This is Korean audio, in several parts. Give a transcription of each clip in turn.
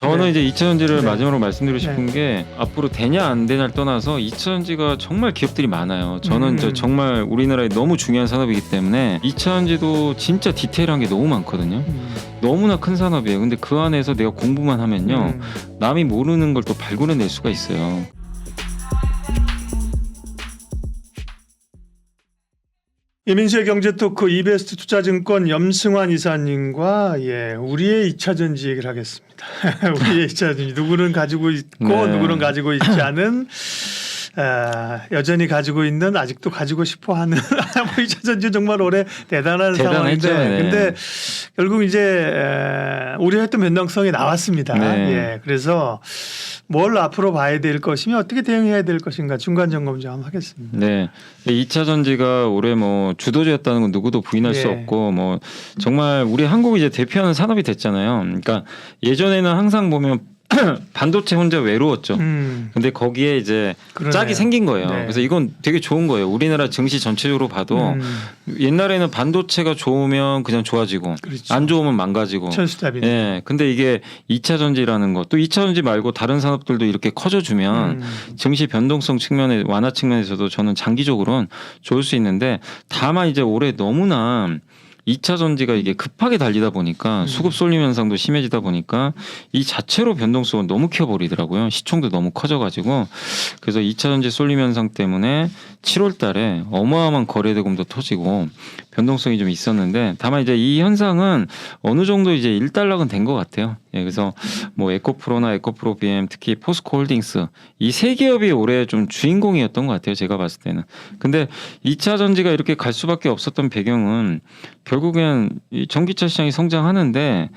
저는 네. 이제 2차전지를 네. 마지막으로 말씀드리고 싶은 게 앞으로 되냐 안 되냐를 떠나서 2차전지가 정말 기업들이 많아요. 저는 이제 정말 우리나라에 너무 중요한 산업이기 때문에 2차전지도 진짜 디테일한 게 너무 많거든요. 너무나 큰 산업이에요. 근데 그 안에서 내가 공부만 하면요. 남이 모르는 걸 또 발굴해낼 수가 있어요. 이민수의 경제토크 이베스트 투자증권 염승환 이사님과 우리의 2차전지 얘기를 하겠습니다. 우리의 2차전지 누구는 가지고 있고 네. 누구는 가지고 있지 않은 여전히 가지고 있는 아직도 가지고 싶어하는 2차전지 정말 올해 대단한 대단했죠. 상황인데 네. 근데 결국 이제 우려했던 변동성이 나왔습니다. 네. 그래서 뭘 앞으로 봐야 될 것이며 어떻게 대응해야 될 것인가 중간 점검 좀 하겠습니다. 네. 2차 전지가 올해 뭐 주도주였다는 건 누구도 부인할 수 없고 뭐 정말 우리 한국이 이제 대표하는 산업이 됐잖아요. 그러니까 예전에는 항상 보면 반도체 혼자 외로웠죠. 근데 거기에 이제 그러네요. 짝이 생긴 거예요. 네. 그래서 이건 되게 좋은 거예요. 우리나라 증시 전체적으로 봐도 옛날에는 반도체가 좋으면 그냥 좋아지고 그렇죠. 안 좋으면 망가지고. 천수답이네. 예. 근데 이게 2차 전지라는 거 또 2차 전지 말고 다른 산업들도 이렇게 커져주면 증시 변동성 측면에 완화 측면에서도 저는 장기적으로는 좋을 수 있는데 다만 이제 올해 너무나 2차 전지가 이게 급하게 달리다 보니까 수급 쏠림 현상도 심해지다 보니까 이 자체로 변동성을 너무 키워버리더라고요. 시총도 너무 커져가지고 그래서 2차 전지 쏠림 현상 때문에 7월 달에 어마어마한 거래 대금도 터지고 변동성이 좀 있었는데 다만 이제 이 현상은 어느 정도 이제 일단락은 된 것 같아요. 예, 그래서 뭐 에코프로나 에코프로 BM 특히 포스코 홀딩스 이 세 기업이 올해 좀 주인공이었던 것 같아요. 제가 봤을 때는. 근데 2차 전지가 이렇게 갈 수밖에 없었던 배경은 결국엔 이 전기차 시장이 성장하는데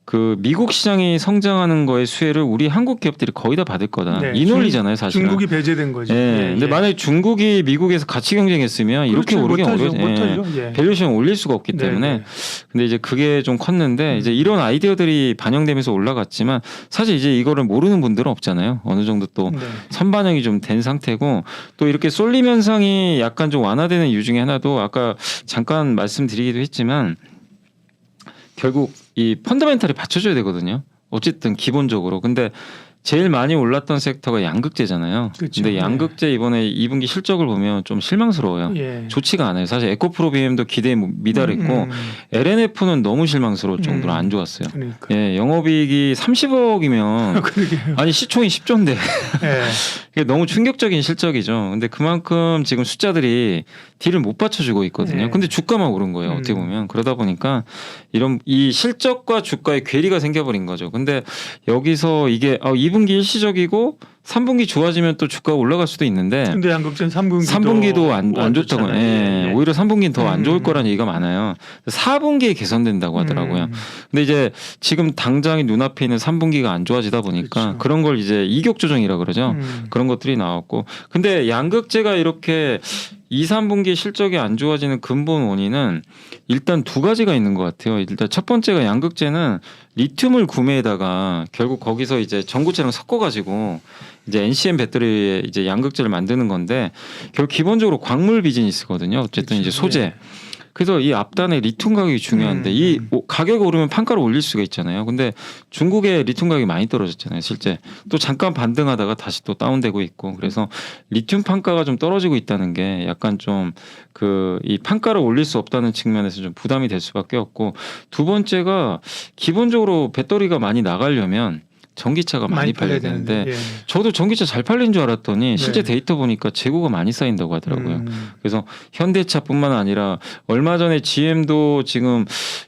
그 미국 시장이 성장하는 거의 수혜를 우리 한국 기업들이 거의 다 받을 거다. 네, 이 논리잖아요, 사실은. 중국이 배제된 거죠. 예. 근데 만약에 중국이 미국에서 같이 경쟁했으면 이렇게 그렇죠. 오르기 못하죠. 어려워요. 못하죠. 예. 밸류에이션 올릴 수가 없기 네, 때문에 네. 근데 이제 그게 좀 컸는데 이제 이런 아이디어들이 반영되면서 올라갔지만 사실 이제 이거를 모르는 분들은 없잖아요. 어느 정도 또 네. 선반영이 좀 된 상태고 또 이렇게 쏠림 현상이 약간 좀 완화되는 이유 중에 하나도 아까 잠깐 말씀드리기도 했지만 결국 이 펀더멘탈이 받쳐줘야 되거든요. 어쨌든 기본적으로. 근데 제일 많이 올랐던 섹터가 양극재잖아요. 그렇죠. 근데 양극재 이번에 2분기 실적을 보면 좀 실망스러워요. 예. 좋지가 않아요. 사실 에코프로 BM도 기대에 미달했고 LNF는 너무 실망스러울 정도로 안 좋았어요. 그러니까. 예, 영업이익이 30억이면 그러게요. 아니 시총이 10조인데 예. 이게 너무 충격적인 실적이죠. 근데 그만큼 지금 숫자들이 딜을 못 받쳐주고 있거든요. 네. 근데 주가만 오른 거예요. 어떻게 보면. 그러다 보니까 이런 이 실적과 주가의 괴리가 생겨버린 거죠. 근데 여기서 이게 2분기 일시적이고 3분기 좋아지면 또 주가가 올라갈 수도 있는데 근데 양극재는 3분기도 안 좋다고. 예. 오히려 3분기는 더 안 좋을 거라는 얘기가 많아요. 4분기에 개선된다고 하더라고요. 근데 이제 지금 당장이 눈앞에 있는 3분기가 안 좋아지다 보니까 그렇죠. 그런 걸 이제 이격 조정이라 그러죠. 그런 것들이 나왔고. 근데 양극재가 이렇게 2, 3분기 실적이 안 좋아지는 근본 원인은 일단 두 가지가 있는 것 같아요. 일단 첫 번째가 양극재는 리튬을 구매에다가 결국 거기서 이제 전구체랑 섞어가지고 이제 NCM 배터리에 이제 양극재를 만드는 건데 결국 기본적으로 광물 비즈니스거든요. 어쨌든 그렇죠. 이제 소재. 예. 그래서 이 앞단에 리튬 가격이 중요한데 이 가격이 오르면 판가를 올릴 수가 있잖아요. 근데 중국의 리튬 가격이 많이 떨어졌잖아요. 실제 또 잠깐 반등하다가 다시 또 다운되고 있고 그래서 리튬 판가가 좀 떨어지고 있다는 게 약간 좀 그 이 판가를 올릴 수 없다는 측면에서 좀 부담이 될 수밖에 없고 두 번째가 기본적으로 배터리가 많이 나가려면 전기차가 많이 팔려야 되는데 예. 저도 전기차 잘 팔린 줄 알았더니 실제 네. 데이터 보니까 재고가 많이 쌓인다고 하더라고요. 그래서 현대차뿐만 아니라 얼마 전에 GM도 지금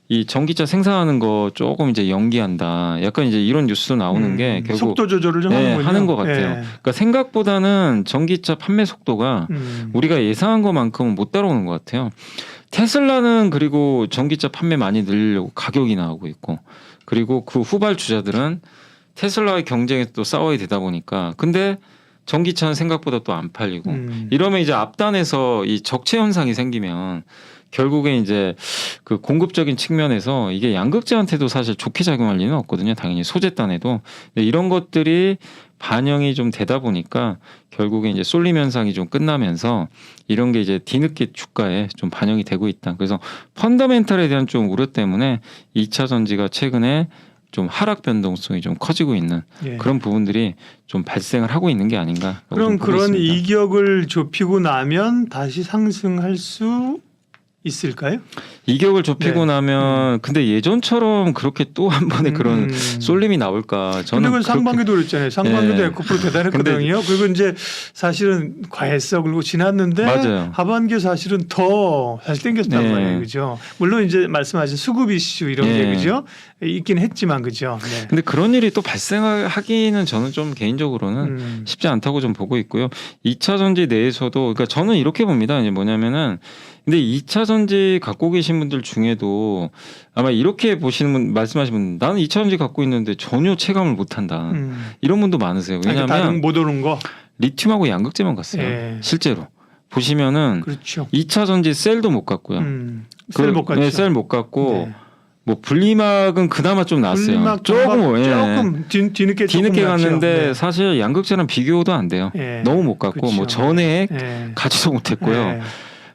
이 전기차 생산하는 거 조금 이제 연기한다. 약간 이제 이런 뉴스도 나오는 게 결국 속도 조절을 좀 하는 것 같아요. 예. 그러니까 생각보다는 전기차 판매 속도가 우리가 예상한 것만큼은 못 따라오는 것 같아요. 테슬라는 그리고 전기차 판매 많이 늘리려고 가격이 나오고 있고 그리고 그 후발주자들은 테슬라의 경쟁에 또 싸워야 되다 보니까 근데 전기차는 생각보다 또 안 팔리고 이러면 이제 앞단에서 이 적체 현상이 생기면 결국에 이제 그 공급적인 측면에서 이게 양극재한테도 사실 좋게 작용할 리는 없거든요. 당연히 소재단에도. 근데 이런 것들이 반영이 좀 되다 보니까 결국에 이제 쏠림 현상이 좀 끝나면서 이런 게 이제 뒤늦게 주가에 좀 반영이 되고 있다. 그래서 펀더멘탈에 대한 좀 우려 때문에 2차 전지가 최근에 좀 하락 변동성이 좀 커지고 있는 예. 그런 부분들이 좀 발생을 하고 있는 게 아닌가. 그럼 그런 이격을 좁히고 나면 다시 상승할 수 있을까요? 이격을 좁히고 네. 나면 근데 예전처럼 그렇게 또 한 번에 그런 쏠림이 나올까? 근데 저는 그건 상반기도 그랬잖아요. 상반기도 예. 에코프로 대단했거든요. 그리고 이제 사실은 과했어 그리고 지났는데 맞아요. 하반기 사실은 더 사실 땡겼단 네. 말이에요, 그죠? 물론 이제 말씀하신 수급 이슈 이런 게 네. 그죠? 있긴 했지만 그죠? 네. 근데 그런 일이 또 발생하기는 저는 좀 개인적으로는 쉽지 않다고 좀 보고 있고요. 2차 전지 내에서도 그러니까 저는 이렇게 봅니다. 이제 뭐냐면은 근데 2차 전지 갖고 계신 분들 중에도 아마 이렇게 보시는 분 말씀하시는 분 나는 2차 전지 갖고 있는데 전혀 체감을 못 한다. 이런 분도 많으세요. 다른 왜냐하면 못 오는 거. 리튬하고 양극재만 갔어요. 예. 실제로 보시면은 그렇죠. 2차 전지 셀도 못 갔고요. 셀 못 갔죠. 네, 셀 못 갔고 네. 뭐 분리막은 그나마 좀 나왔어요. 분리막 조금 조금 뒤늦게 뒤늦게 조금 갔는데 났죠. 네. 사실 양극재랑 비교도 안 돼요. 예. 너무 못 갔고 그렇죠. 뭐 전에 예. 가지도 못했고요. 예.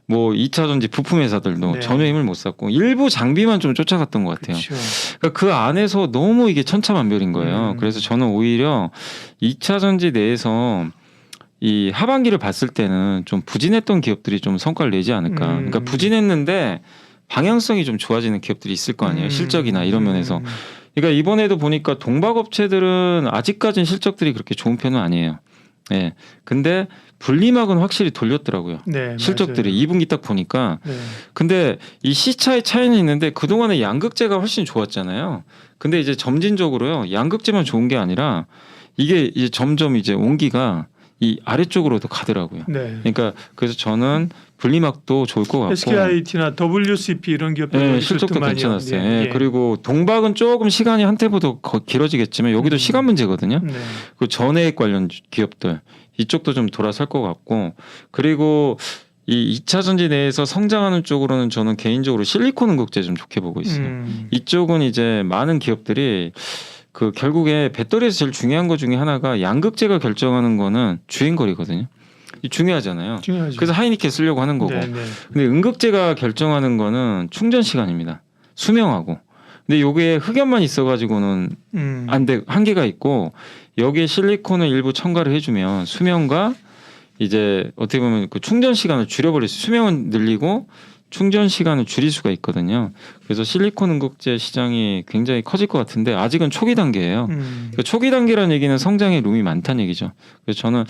뭐 2차 전지 부품 회사들도 네. 전혀 힘을 못 썼고 일부 장비만 좀 쫓아갔던 것 같아요. 그렇죠. 그러니까 그 안에서 너무 이게 천차만별인 거예요. 그래서 저는 오히려 2차 전지 내에서 이 하반기를 봤을 때는 좀 부진했던 기업들이 좀 성과를 내지 않을까. 그러니까 부진했는데 방향성이 좀 좋아지는 기업들이 있을 거 아니에요. 실적이나 이런 면에서. 그러니까 이번에도 보니까 동박업체들은 아직까지는 실적들이 그렇게 좋은 편은 아니에요. 예. 근데 분리막은 확실히 돌렸더라고요. 네, 실적들이 맞아요. 2분기 딱 보니까. 네. 근데 이 시차의 차이는 있는데 그동안에 양극재가 훨씬 좋았잖아요. 근데 이제 점진적으로요. 양극재만 좋은 게 아니라 이게 이제 점점 이제 온기가 이 아래쪽으로도 가더라고요. 네. 그러니까 그래서 저는 분리막도 좋을 것 같고 SKIT나 WCP 이런 기업들 예, 실적도 괜찮았어요. 예, 그리고 동박은 조금 시간이 한때보다 길어지겠지만 여기도 시간 문제거든요. 네. 그 전해액 관련 기업들 이쪽도 좀 돌아설 것 같고 그리고 이 2차 전지 내에서 성장하는 쪽으로는 저는 개인적으로 실리콘 응급제 좀 좋게 보고 있어요. 이쪽은 이제 많은 기업들이 그 결국에 배터리에서 제일 중요한 것 중에 하나가 양극재가 결정하는 거는 주행거리거든요. 이 중요하잖아요. 중요하죠. 그래서 하이니케 쓰려고 하는 거고. 네, 네. 근데 응급제가 결정하는 거는 충전 시간입니다. 수명하고. 근데 요게 흑연만 있어가지고는 안 돼, 한계가 있고 여기에 실리콘을 일부 첨가를 해주면 수명과 이제 어떻게 보면 그 충전 시간을 줄여버릴 수, 수명은 늘리고 충전 시간을 줄일 수가 있거든요. 그래서 실리콘 응급제 시장이 굉장히 커질 것 같은데 아직은 초기 단계예요. 그 초기 단계라는 얘기는 성장의 룸이 많다는 얘기죠. 그래서 저는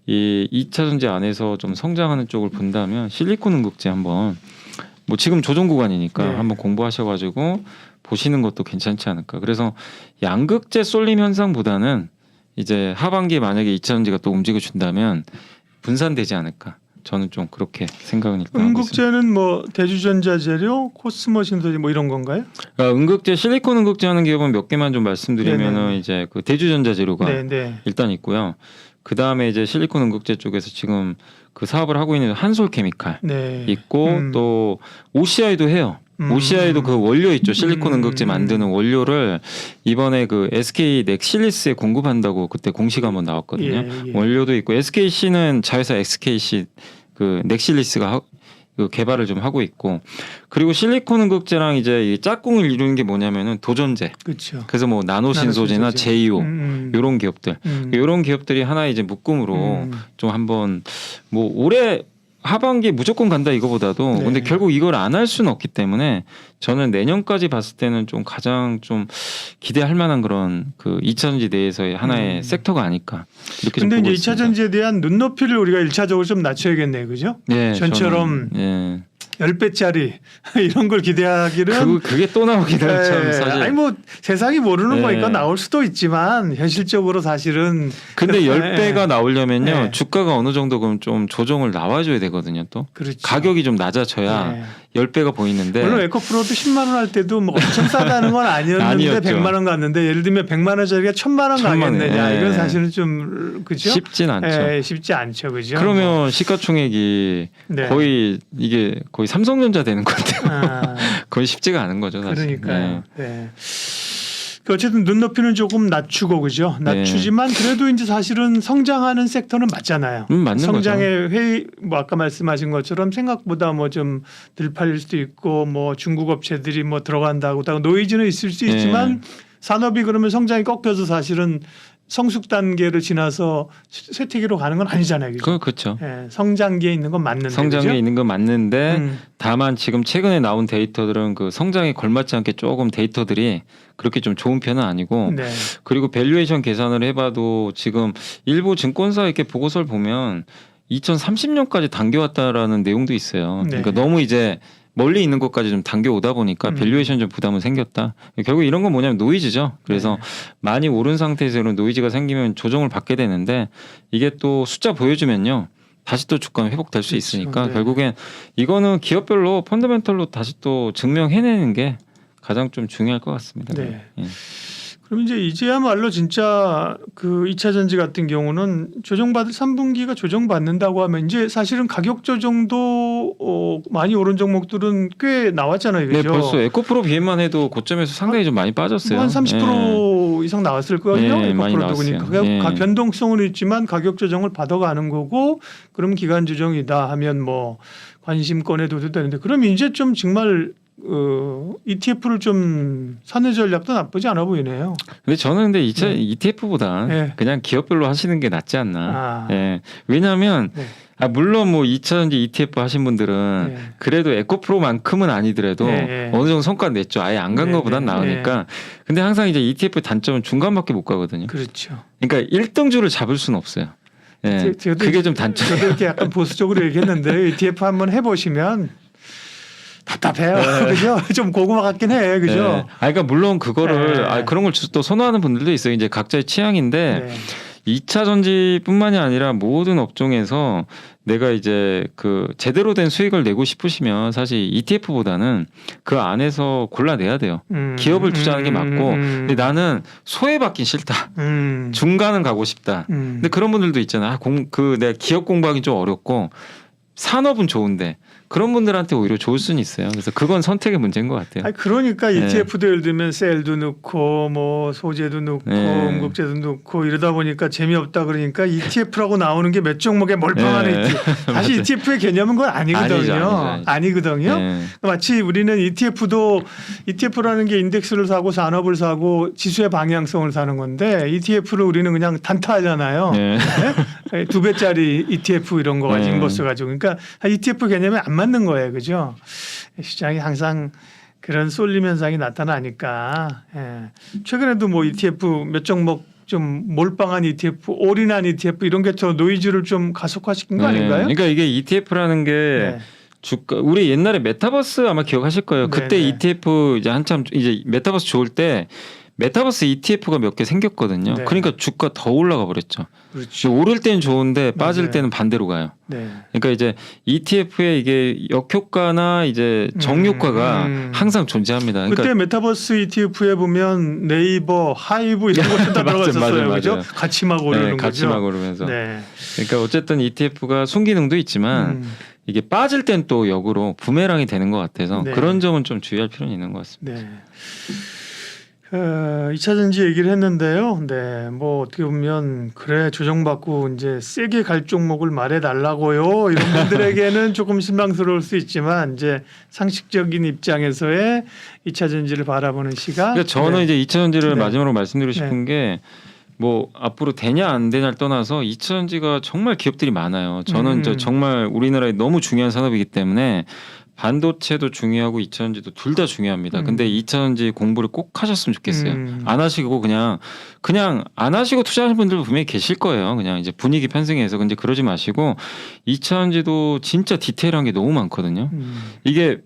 이 2차 전지 안에서 좀 성장하는 쪽을 본다면 실리콘 응급제 한번 뭐 지금 조정 구간이니까 네. 한번 공부하셔가지고 보시는 것도 괜찮지 않을까. 그래서 양극재 쏠림 현상보다는 이제 하반기에 만약에 2차 전지가 또 움직여 준다면 분산되지 않을까. 저는 좀 그렇게 생각은 일단 하고 있습니다. 응급제는 뭐 대주전자 재료, 코스모 신소재 뭐 이런 건가요? 그러니까 응급제 실리콘 응급제 하는 기업은 몇 개만 좀 말씀드리면은 네네. 이제 그 대주전자 재료가 네, 네. 일단 있고요. 그 다음에 이제 실리콘 응급제 쪽에서 지금 그 사업을 하고 있는 한솔케미칼 네. 있고 또 OCI도 해요. OCI도 그 원료 있죠. 실리콘 응급제 만드는 원료를 이번에 그 SK 넥실리스에 공급한다고 그때 공시가 한번 나왔거든요. 예, 예. 원료도 있고 SKC는 자회사 SKC 그 넥실리스가 그 개발을 좀 하고 있고 그리고 실리콘 응급제랑 이제 이 짝꿍을 이루는 게 뭐냐면은 도전제. 그렇죠. 그래서 뭐 나노신소재나 나노신소재. 제이오 이런 기업들 이런 기업들이 하나의 이제 묶음으로 좀 한번 뭐 올해 하반기에 무조건 간다 이거보다도 네. 근데 결국 이걸 안 할 수는 없기 때문에 저는 내년까지 봤을 때는 좀 가장 좀 기대할 만한 그런 그 2차 전지 내에서의 하나의 섹터가 아닐까 이렇게 좀 근데 보고 이제 있습니다. 2차 전지에 대한 눈높이를 우리가 1차적으로 좀 낮춰야겠네요. 그죠? 네, 전처럼 저는, 예. 10배짜리 이런 걸 기대하기는 그게 또 나오기는 참 사실 아니 뭐 세상이 모르는 네. 거니까 나올 수도 있지만 현실적으로 사실은 근데 네. 10배가 나오려면요 네. 주가가 어느 정도 그럼 좀 조정을 나와줘야 되거든요 또 그렇죠. 가격이 좀 낮아져야 네. 10배가 보이는데 물론 에코프로도 10만 원 할 때도 뭐 엄청 싸다는 건 아니었는데 아니었죠. 100만 원 갔는데 예를 들면 100만 원짜리가 1000만 원 1000만 원, 가겠느냐 예. 이건 사실은 좀 그죠? 쉽진 않죠. 예, 쉽지 않죠. 그죠? 그러면 시가총액이 네. 거의 이게 거의 삼성전자 되는 것 같아요. 아, 거의 쉽지가 않은 거죠. 사실. 그러니까요. 네. 그 어쨌든 눈높이는 조금 낮추고 그죠? 네. 낮추지만 그래도 이제 사실은 성장하는 섹터는 맞잖아요. 맞는 성장의 회의 뭐 아까 말씀하신 것처럼 생각보다 뭐 좀 덜 팔릴 수도 있고 뭐 중국 업체들이 뭐 들어간다고 노이즈는 있을 수 있지만 산업이 그러면 성장이 꺾여서 사실은 성숙 단계를 지나서 쇠퇴기로 가는 건 아니잖아요. 그죠? 그렇죠. 예, 성장기에 있는 건 맞는데. 성장기에 그죠? 있는 건 맞는데 음. 다만 지금 최근에 나온 데이터들은 그 성장에 걸맞지 않게 조금 데이터들이 그렇게 좀 좋은 편은 아니고 네. 그리고 밸류에이션 계산을 해봐도 지금 일부 증권사 이렇게 보고서를 보면 2030년까지 당겨왔다라는 내용도 있어요. 네. 그러니까 너무 이제 멀리 있는 것까지 좀 당겨오다 보니까 밸류에이션 좀 부담은 생겼다. 결국 이런 건 뭐냐면 노이즈죠. 그래서 많이 오른 상태에서는 노이즈가 생기면 조정을 받게 되는데 이게 또 숫자 보여주면요. 다시 또 주가는 회복될 수 그렇죠. 있으니까 네. 결국엔 이거는 기업별로 펀더멘털로 다시 또 증명해내는 게 가장 좀 중요할 것 같습니다. 네. 예. 그럼 이제야말로 진짜 그 2차 전지 같은 경우는 조정받을 3분기가 조정받는다고 하면 이제 사실은 가격 조정도 많이 오른 종목들은 꽤 나왔잖아요. 네, 그죠? 벌써 에코프로 비행만 해도 고점에서 상당히 좀 많이 빠졌어요. 한 30% 예. 이상 나왔을 거거든요. 네, 많이 에코프로도 나왔어요. 그러니까 네. 변동성은 있지만 가격 조정을 받아가는 거고 그럼 기간 조정이다 하면 뭐 관심권에 둬도 되는데 그럼 이제 좀 정말 ETF를 좀 사는 전략도 나쁘지 않아 보이네요. 근데 저는 근데 네. ETF보다 네. 그냥 기업별로 하시는 게 낫지 않나. 아. 예. 왜냐하면 네. 물론 뭐 2차전지 ETF 하신 분들은 네. 그래도 에코프로만큼은 아니더라도 네. 어느 정도 성과 냈죠. 아예 안 간 네, 것보단 네, 나으니까. 근데 항상 이제 ETF 단점은 중간밖에 못 가거든요. 그렇죠. 그러니까 1등주를 잡을 수는 없어요. 예. 저도 그게 좀 단점. 저도 이렇게 약간 보수적으로 얘기했는데 ETF 한번 해보시면 답답해요. 그죠? 좀 고구마 같긴 해. 그죠? 네. 그러니까 물론 그거를 네. 그런 걸 또 선호하는 분들도 있어요. 이제 각자의 취향인데 네. 2차 전지뿐만이 아니라 모든 업종에서 내가 이제 그 제대로 된 수익을 내고 싶으시면 사실 ETF보다는 그 안에서 골라내야 돼요. 기업을 투자하는 게 맞고 근데 나는 소외받긴 싫다. 중간은 가고 싶다. 근데 그런 분들도 있잖아. 내가 기업 공부하기 좀 어렵고 산업은 좋은데 그런 분들한테 오히려 좋을 수는 있어요. 그래서 그건 선택의 문제인 것 같아요. 아니 그러니까 네. ETF도 예를 들면 셀도 넣고 뭐 소재도 넣고 네. 음극재도 넣고 이러다 보니까 재미없다 그러니까 ETF라고 나오는 게 몇 종목에 몰빵하는 네. ETF. 사실 ETF의 개념은 그건 아니거든요. 아니거든요. 네. 마치 우리는 ETF라는 게 인덱스를 사고 산업을 사고 지수의 방향성을 사는 건데 ETF를 우리는 그냥 단타하잖아요. 네. 네? 2배짜리 ETF 이런 거 가지고 네. 인버스 가지고 그러니까 ETF 개념에 안 맞는 거예요. 그죠? 시장이 항상 그런 쏠림 현상이 나타나니까 최근에도 뭐 ETF 몇 종목 좀 몰빵한 ETF, 올인한 ETF 이런 게 더 노이즈를 좀 가속화시킨 거 아닌가요? 그러니까 이게 ETF라는 게 네. 주가 우리 옛날에 메타버스 아마 기억하실 거예요. 그때 네. ETF 이제 한참 이제 메타버스 좋을 때 메타버스 ETF가 몇 개 생겼거든요. 네. 그러니까 주가 더 올라가 버렸죠. 그렇죠. 오를 때는 좋은데 빠질 맞아요. 때는 반대로 가요. 네. 그러니까 이제 ETF의 이게 역효과나 이제 정효과가 항상 존재합니다. 그러니까 그때 메타버스 ETF에 보면 네이버, 하이브 이런 것도 다 들어가 있었어요. 맞아요. 그죠? 같이 막 오르는 같이 거죠. 막 오르면서. 네. 그러니까 어쨌든 ETF가 순기능도 있지만 이게 빠질 땐 또 역으로 부메랑이 되는 것 같아서 네. 그런 점은 좀 주의할 필요는 있는 것 같습니다. 네. 2차 전지 얘기를 했는데요. 네, 뭐 어떻게 보면 그래 조정받고 이제 세게 갈 종목을 말해달라고요. 이런 분들에게는 조금 실망스러울 수 있지만 이제 상식적인 입장에서의 2차 전지를 바라보는 시각. 그러니까 저는 네. 이제 2차 전지를 네. 마지막으로 말씀드리고 싶은 게 뭐 앞으로 되냐 안 되냐를 떠나서 2차 전지가 정말 기업들이 많아요. 저는 정말 우리나라에 너무 중요한 산업이기 때문에 반도체도 중요하고 2차 전지도 둘 다 중요합니다. 근데 2차 전지 공부를 꼭 하셨으면 좋겠어요. 안 하시고 그냥 안 하시고 투자하는 분들도 분명히 계실 거예요. 그냥 이제 분위기 편승해서 근데 그러지 마시고 2차 전지도 진짜 디테일한 게 너무 많거든요. 이게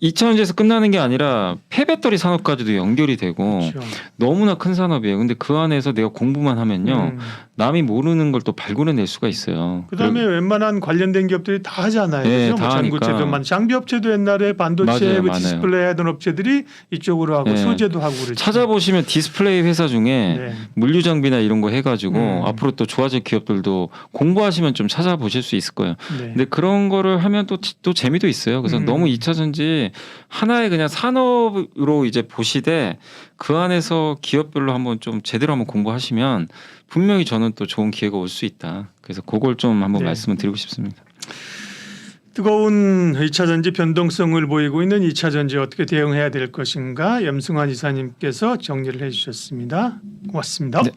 2차 전지에서 끝나는 게 아니라 폐배터리 산업까지도 연결이 되고 그렇죠. 너무나 큰 산업이에요. 근데 그 안에서 내가 공부만 하면요. 남이 모르는 걸 또 발굴해낼 수가 있어요. 그다음에 웬만한 관련된 기업들이 다 하잖아요. 네, 그죠? 다 뭐 전구체도 하니까. 장비업체도 옛날에 반도체 맞아요, 뭐 많아요. 디스플레이 하던 업체들이 이쪽으로 하고 네. 소재도 하고 그렇죠. 찾아보시면 디스플레이 회사 중에 네. 물류 장비나 이런 거 해가지고 앞으로 또 좋아질 기업들도 공부하시면 좀 찾아보실 수 있을 거예요. 네. 근데 그런 거를 하면 또 재미도 있어요. 그래서 너무 2차 전지 하나의 그냥 산업으로 이제 보시되 그 안에서 기업별로 한번 좀 제대로 한번 공부하시면 분명히 저는 또 좋은 기회가 올 수 있다. 그래서 그걸 좀 한번 네. 말씀을 드리고 싶습니다. 뜨거운 2차 전지 변동성을 보이고 있는 2차 전지 어떻게 대응해야 될 것인가 염승환 이사님께서 정리를 해 주셨습니다. 고맙습니다. 네.